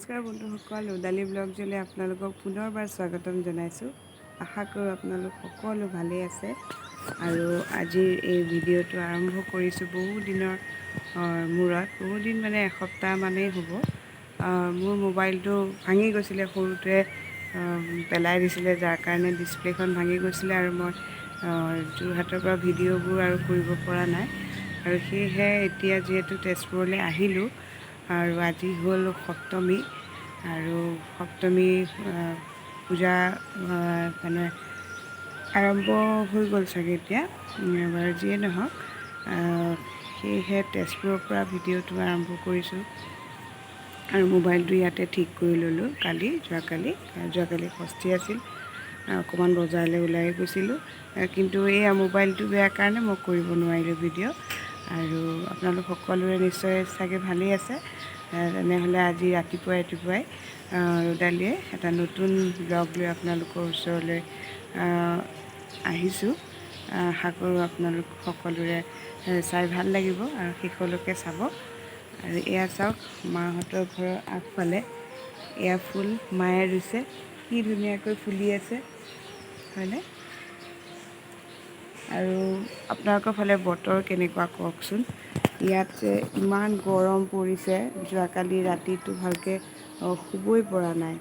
নমস্কাৰ বন্ধুসকল, ৰডালি ব্লগজলৈ আপোনালোকক পুনৰবাৰ স্বাগতম জনাইছোঁ। আশা কৰোঁ আপোনালোক সকলো ভালেই আছে। আৰু আজিৰ এই ভিডিঅ'টো আৰম্ভ কৰিছোঁ বহুদিনৰ মূৰত, বহুদিন মানে এসপ্তাহমানেই হ'ব। মোৰ মোবাইলটো ভাঙি গৈছিলে, সৰুতে পেলাই দিছিলে, যাৰ কাৰণে ডিছপ্লেখন ভাঙি গৈছিলে আৰু মই যোৰহাটৰ পৰা ভিডিঅ'বোৰ আৰু কৰিব পৰা নাই। আৰু সেয়েহে এতিয়া যিহেতু তেজপুৰলৈ আহিলোঁ আৰু আজি হ'ল সপ্তমী, আৰু সপ্তমী পূজা মানে আৰম্ভ হৈ গ'ল চাগে এতিয়া, বাৰু যিয়ে নহওক। সেয়েহে তেজপুৰৰ পৰা ভিডিঅ'টো আৰম্ভ কৰিছোঁ। আৰু মোবাইলটো ইয়াতে ঠিক কৰি ল'লোঁ যোৱাকালি ষষ্ঠী আছিল, অকণমান বজাৰলৈ ওলাই গৈছিলোঁ, কিন্তু এয়া মোবাইলটো বেয়া কাৰণে মই কৰিব নোৱাৰিলোঁ ভিডিঅ'। আৰু আপোনালোক সকলোৰে নিশ্চয় চাগে ভালেই আছে। তেনেহ'লে আজি ৰাতিপুৱাই ৰডালিয়ে এটা নতুন ব্লগ লৈ আপোনালোকৰ ওচৰলৈ আহিছোঁ। আশা কৰোঁ আপোনালোক সকলোৰে চাই ভাল লাগিব আৰু শেষলৈকে চাব। আৰু এয়া চাওক, মাহঁতৰ ঘৰৰ আগফালে এয়া ফুল মায়ে ৰুইছে, কি ধুনীয়াকৈ ফুলি আছে হয়নে? আৰু আপোনালোকৰ ফালে বতৰ কেনেকুৱা কওকচোন। ইয়াত যে ইমান গৰম পৰিছে, যোৱাকালি ৰাতিটো ভালকৈ শুবই পৰা নাই।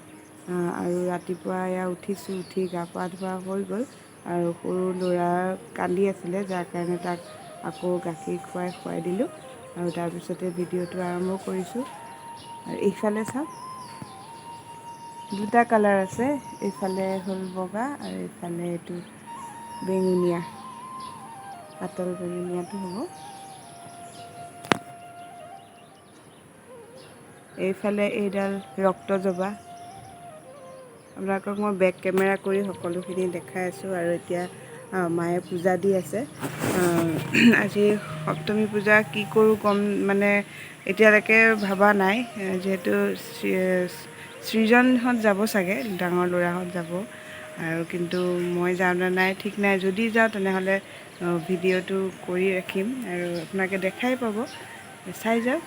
আৰু ৰাতিপুৱা এয়া উঠিছোঁ, উঠি গা পা ধোৱা হৈ গ'ল। আৰু সৰু ল'ৰা কান্দি আছিলে, যাৰ কাৰণে তাক আকৌ গাখীৰ খুৱাই দিলোঁ। আৰু তাৰপিছতে ভিডিঅ'টো আৰম্ভ কৰিছোঁ। আৰু এইফালে চাওক, দুটা কালাৰ আছে, এইফালে হ'ল বগা আৰু এইফালে এইটো বেঙুনীয়া, পাতল বেঙুনীয়াটো হ'ব। এইফালে এইডাল ৰক্তজবা। আপোনালোকক মই বেক কেমেৰা কৰি সকলোখিনি দেখাই আছোঁ। আৰু এতিয়া মায়ে পূজা দি আছে। আজি সপ্তমী পূজা কি কৰোঁ মানে এতিয়ালৈকে ভবা নাই, যিহেতু সৃজনহঁত যাব চাগে, ডাঙৰ ল'ৰাহঁত যাব। আৰু কিন্তু মই যাওঁ নে নাই ঠিক নাই, যদি যাওঁ তেনেহ'লে ভিডিঅ'টো কৰি ৰাখিম আৰু আপোনালোকে দেখাই পাব, চাই যাওক।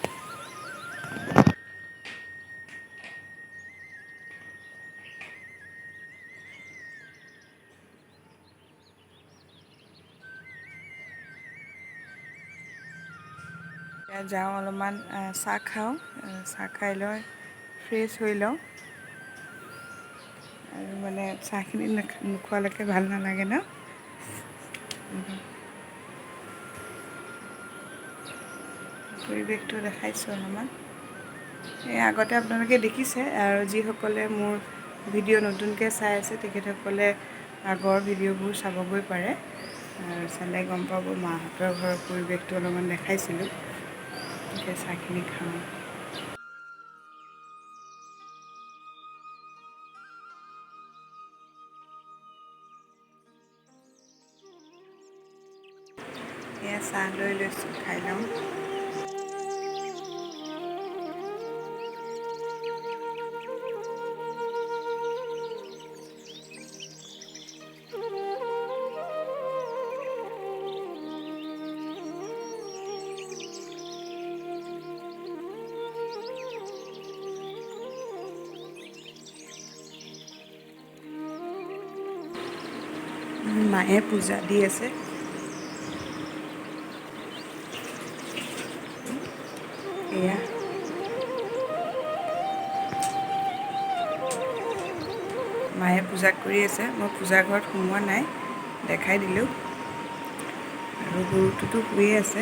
এতিয়া যাওঁ, অলপমান চাহ খাওঁ, চাহ খাই লৈ ফ্ৰেছ হৈ লওঁ। আৰু মানে চাহখিনি নোখোৱালৈকে ভাল নালাগে ন। পৰিৱেশটো দেখাইছোঁ অলপমান। এই আগতে আপোনালোকে দেখিছে, আৰু যিসকলে মোৰ ভিডিঅ' নতুনকৈ চাই আছে তেখেতসকলে আগৰ ভিডিঅ'বোৰ চাবগৈ পাৰে। আৰু চালে গম পাব, মাহঁতৰ ঘৰৰ পৰিৱেশটো অলপমান দেখাইছিলোঁ। এতিয়া চাহখিনি খাওঁ। এয়া চাহ লৈ লৈছোঁ, খাই লওঁ। মায়ে পূজা দি আছে। এয়া মায়ে পূজা কৰি আছে, মই পূজা ঘৰত সোমোৱা নাই, দেখাই দিলোঁ। আৰু গৰুটোতো শুয়ে আছে।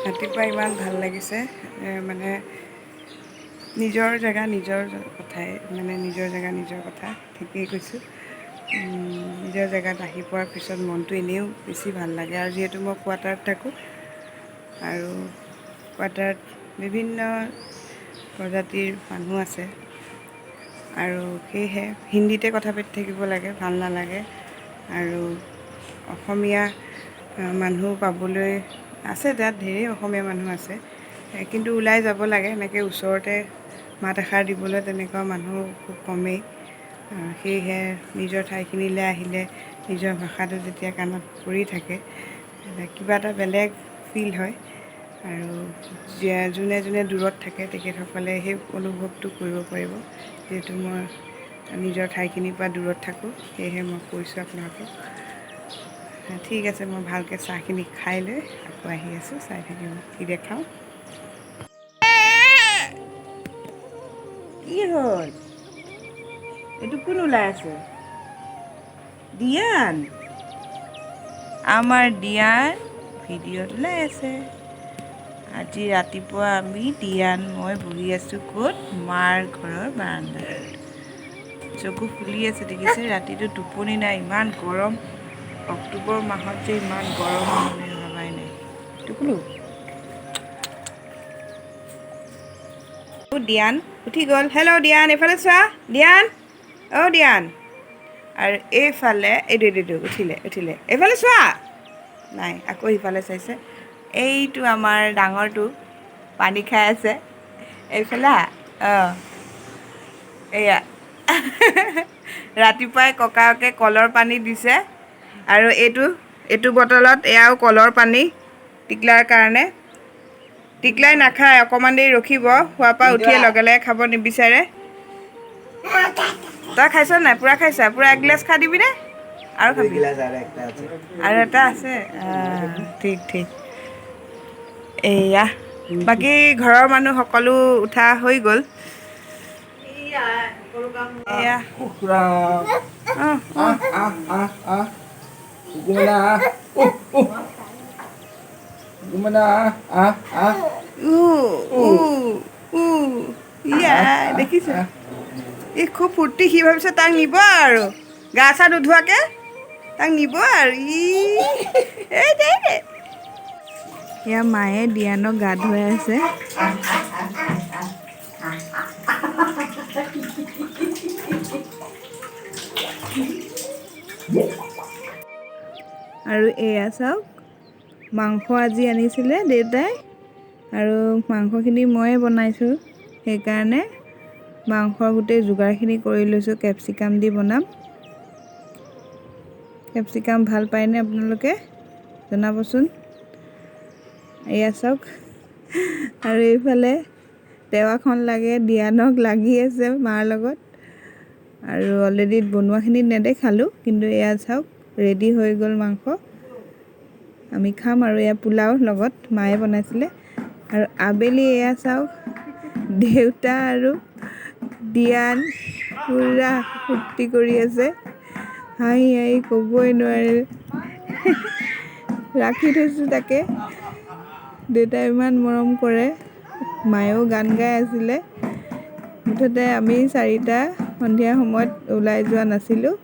ৰাতিপুৱা ইমান ভাল লাগিছে, মানে নিজৰ জেগা নিজৰ কথাই, মানে নিজৰ জেগা নিজৰ কথা, ঠিকেই কৈছোঁ। নিজৰ জেগাত আহি পোৱাৰ পিছত মনটো এনেও বেছি ভাল লাগে। আৰু যিহেতু মই কোৱাৰ্টাৰত থাকোঁ, আৰু কোৱাৰ্টাৰত বিভিন্ন প্ৰজাতিৰ মানুহ আছে, আৰু সেয়েহে হিন্দীতে কথা পাতি থাকিব লাগে, ভাল নালাগে। আৰু অসমীয়া মানুহ পাবলৈ আছে, তাত ঢেৰ অসমীয়া মানুহ আছে, কিন্তু ওলাই যাব লাগে। এনেকৈ ওচৰতে মাত এষাৰ দিবলৈ তেনেকুৱা মানুহ খুব কমেই। সেয়েহে নিজৰ ঠাইখিনিলৈ আহিলে নিজৰ ভাষাটো যেতিয়া কাণত পৰি থাকে কিবা এটা বেলেগ ফিল হয়। আৰু যোনে যোনে দূৰত থাকে তেখেতসকলে সেই অনুভৱটো কৰিব পাৰিব। যিহেতু মই নিজৰ ঠাইখিনিৰ পৰা দূৰত থাকোঁ, সেয়েহে মই কৈছোঁ আপোনালোকক। ঠিক আছে, মই ভালকৈ চাহখিনি খাই লৈ আকৌ আহি আছোঁ। চাই থাকিব কি দেখাওঁ। কি হ'ল? এইটো কোন ওলাই আছে? দিয়ান। আমাৰ দিয়ান ভিডিঅ'ত ওলাই আছে। আজি ৰাতিপুৱা আমি দিয়ান মই বহি আছোঁ ক'ত? মাৰ ঘৰৰ বাৰান্দাত। চকু ফুলি আছে দেখিছে। ৰাতিটো টোপনি নাই, ইমান গৰম। অক্টোবৰ মাহত যে ইমান গৰম মানে ভাবাই নাই। টুকুলু দিয়ান উঠি গ'ল। হেল্ল' দিয়ান, এইফালে চোৱা দিয়ান। অ' দিয়ান। আৰু এইফালে এইটো উঠিলে এইফালে চোৱা। নাই, আকৌ সিফালে চাইছে। এইটো আমাৰ ডাঙৰটো পানী খাই আছে। এইফালে অঁ এয়া ৰাতিপুৱাই ককাকে কলৰ পানী দিছে। আৰু এইটো বটলত এয়াও কলৰ পানী টিকলাৰ কাৰণে। টিকলাই নাখায়, অকণমান দেৰি ৰখিব। খোৱাৰ পৰা উঠিয়ে লগে লগে খাব নিবিচাৰে। তই খাইছ নাই? পূৰা খাইছা? পূৰা এগিলাচ খাই দিবিনে? আৰু খাবি? আৰু এটা আছে। ঠিক। এয়া বাকী ঘৰৰ মানুহ সকলো উঠা হৈ গ'ল। এয়া দেখিছে? ই খুব ফূৰ্তি। সি ভাবিছে তাক নিব আৰু গা চা নোধোৱাকৈ তাক নিব আৰু এই দে। এয়া মায়ে দিয়ানক গা ধুৱাই আছে। আৰু এয়া চাওক, মাংস আজি আনিছিলে দেউতাই। আৰু মাংসখিনি ময়ে বনাইছোঁ, সেইকাৰণে মাংসৰ গোটেই যোগাৰখিনি কৰি লৈছোঁ। কেপচিকাম দি বনাম। কেপচিকাম ভাল পায়নে আপোনালোকে? জনাবচোন। এয়া চাওক। আৰু এইফালে টেৱাখন লাগে দিয়ানক লাগি আছে মাৰ লগত। আৰু অলৰেডি বনোৱাখিনি নেদেখালোঁ, কিন্তু এয়া চাওক ৰেডি হৈ গ'ল মাংস। আমি খাম আৰু এয়া পোলাও লগত মায়ে বনাইছিলে। আৰু আবেলি এয়া চাওক, দেউতা আৰু দিয়ান পূৰা ফূৰ্তি কৰি আছে। হাঁহি ক'বই নোৱাৰে। ৰাখি থৈছোঁ তাকে। দেউতাই ইমান মৰম কৰে। মায়েও গান গাই আছিলে। মুঠতে আমি চাৰিটা সন্ধিয়া সময়ত ওলাই যোৱা নাছিলোঁ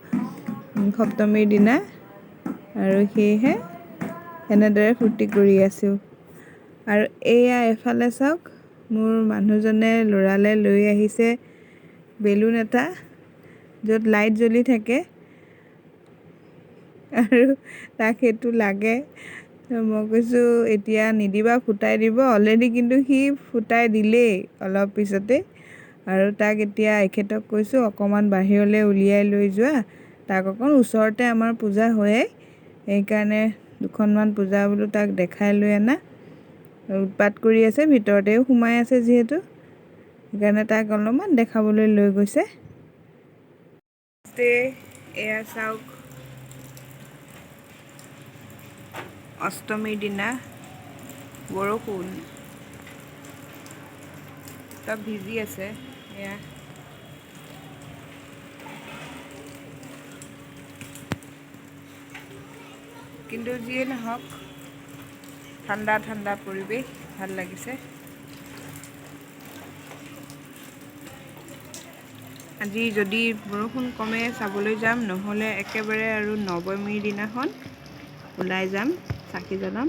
সপ্তমীৰ দিনা। আৰু সেয়েহে এনেদৰে ফূৰ্তি কৰি আছোঁ। আৰু এয়া এফালে চাওক, মোৰ মানুহজনে ল'ৰালে লৈ আহিছে বেলুন এটা, য'ত লাইট জ্বলি থাকে। আৰু তাক সেইটো লাগে। মই কৈছোঁ এতিয়া নিদিবা, ফুটাই দিব। অলৰেডি কিন্তু সি ফুটাই দিলেই অলপ পিছতে। আৰু তাক এতিয়া এখেতক কৈছোঁ অকণমান বাহিৰলৈ উলিয়াই লৈ যোৱা। তাক অকণ ওচৰতে আমাৰ পূজা হয়েই, সেইকাৰণে দুখনমান পূজা বোলো তাক দেখাই লৈ আনা। উৎপাত কৰি আছে, ভিতৰতেও সোমাই আছে যিহেতু, সেইকাৰণে তাক অলপমান দেখাবলৈ লৈ গৈছে। এয়া চাওক, অষ্টমীৰ দিনা বৰষুণ চব ভিজি আছে। এয়া কিন্তু যিয়ে নহওক, ঠাণ্ডা ঠাণ্ডা পৰিৱেশ, ভাল লাগিছে। আজি যদি বৰষুণ কমে চাবলৈ যাম, নহ'লে একেবাৰে আৰু নৱমীৰ দিনাখন ওলাই যাম, চাকি জ্বলাম।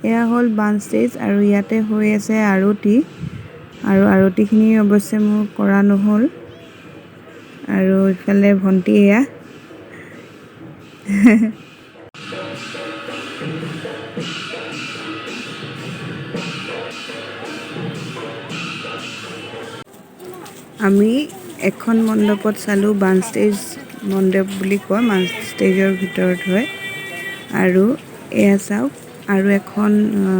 এয়া হ'ল বান ষ্টেজ আৰু ইয়াতে হৈ আছে আৰতি আৰু আৰতিখিনি অৱশ্যে মোৰ কৰা নহ'ল আৰু ইফালে ভণ্টি এয়া আমি এখন মণ্ডপত চালোঁ বান ষ্টেজ মণ্ডপ বুলি কয় মান ষ্টেজৰ ভিতৰত হয় আৰু এয়া চাওক আৰু এখন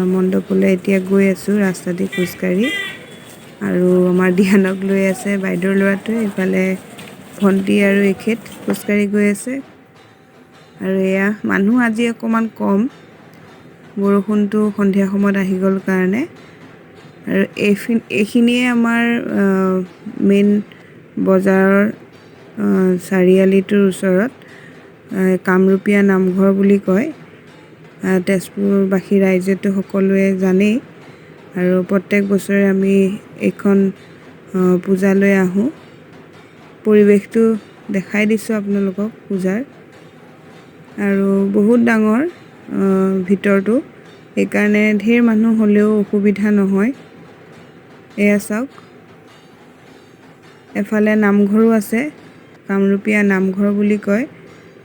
মণ্ডপলৈ এতিয়া গৈ আছোঁ ৰাস্তা দি খোজকাঢ়ি আৰু আমাৰ ধ্যানক লৈ আছে বাইদেউৰ ল'ৰাটোৱে ইফালে ভণ্টি আৰু এখেত খোজকাঢ়ি গৈ আছে আৰু এয়া মানুহ আজি অকণমান কম বৰষুণটো সন্ধিয়া সময়ত আহি গ'ল কাৰণে আৰু এইখিনিয়ে আমাৰ মেইন বজাৰৰ চাৰিআলিটোৰ ওচৰত কামৰূপীয়া নামঘৰ বুলি কয় তেজপুৰবাসী ৰাইজেতো সকলোৱে জানেই আৰু প্ৰত্যেক বছৰে আমি এইখন পূজালৈ আহোঁ পৰিৱেশটো দেখাই দিছোঁ আপোনালোকক পূজাৰ আৰু বহুত ডাঙৰ ভিতৰটো সেইকাৰণে ঢেৰ মানুহ হ'লেও অসুবিধা নহয় এয়া চাওক এফালে নামঘৰো আছে কামৰূপীয়া নামঘৰ বুলি কয়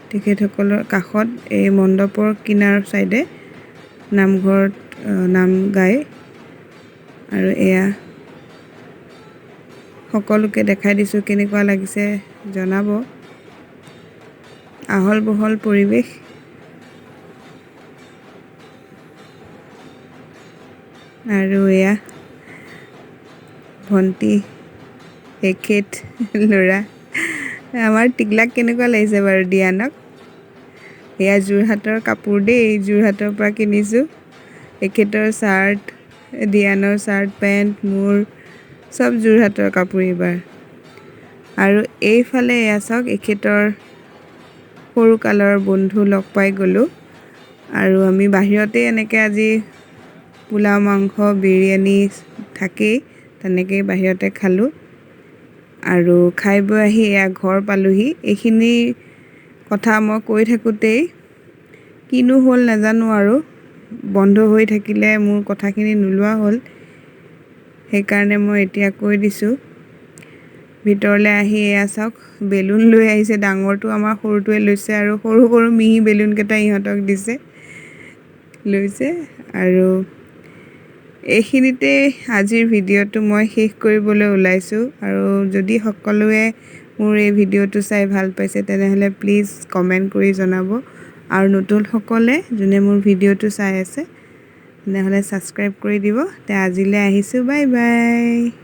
তেখেতসকলৰ কাষত এই মণ্ডপৰ কিনাৰ চাইডে নামঘৰত নাম গায় আৰু এয়া সকলোকে দেখাই দিছোঁ কেনেকুৱা লাগিছে জনাব আহল বহল পৰিৱেশ আৰু এয়া ভণ্টি এখেত ল'ৰা আমাৰ টিকলাক কেনেকুৱা লাগিছে বাৰু দিয়ানক এয়া যোৰহাটৰ কাপোৰ দেই যোৰহাটৰ পৰা কিনিছোঁ এখেতৰ চাৰ্ট দিয়ানৰ চাৰ্ট পেণ্ট মোৰ চব যোৰহাটৰ কাপোৰ এইবাৰ আৰু এইফালে এয়া চাওক এখেতৰ সৰুকালৰ বন্ধু লগ পাই গ'লোঁ আৰু আমি বাহিৰতে এনেকৈ আজি পোলাও মাংস বিৰিয়ানী থাকেই তেনেকেই বাহিৰতে খালোঁ আৰু খাই বৈ আহি এয়া ঘৰ পালোহি এইখিনি কথা মই কৈ থাকোঁতেই কিনো হ'ল নাজানো আৰু বন্ধ হৈ থাকিলে মোৰ কথাখিনি নোলোৱা হ'ল সেইকাৰণে মই এতিয়া কৈ দিছোঁ ভিতৰলৈ আহি এয়া চাওক বেলুন লৈ আহিছে ডাঙৰটো আমাৰ সৰুটোৱে লৈছে আৰু সৰু সৰু মিহি বেলুনকেইটা ইহঁতক দিছে লৈছে আৰু এইখিনিতে আজিৰ ভিডিঅ'টো মই শেষ কৰিবলৈ ওলাইছোঁ আৰু যদি সকলোৱে মোৰ এই ভিডিঅ'টো চাই ভাল পাইছে তেনেহ'লে প্লিজ কমেণ্ট কৰি জনাব আৰু নতুনসকলে যোনে মোৰ ভিডিঅ'টো চাই আছে তেনেহ'লে ছাবস্ক্ৰাইব কৰি দিব তে আজিলৈ আহিছোঁ বাই বাই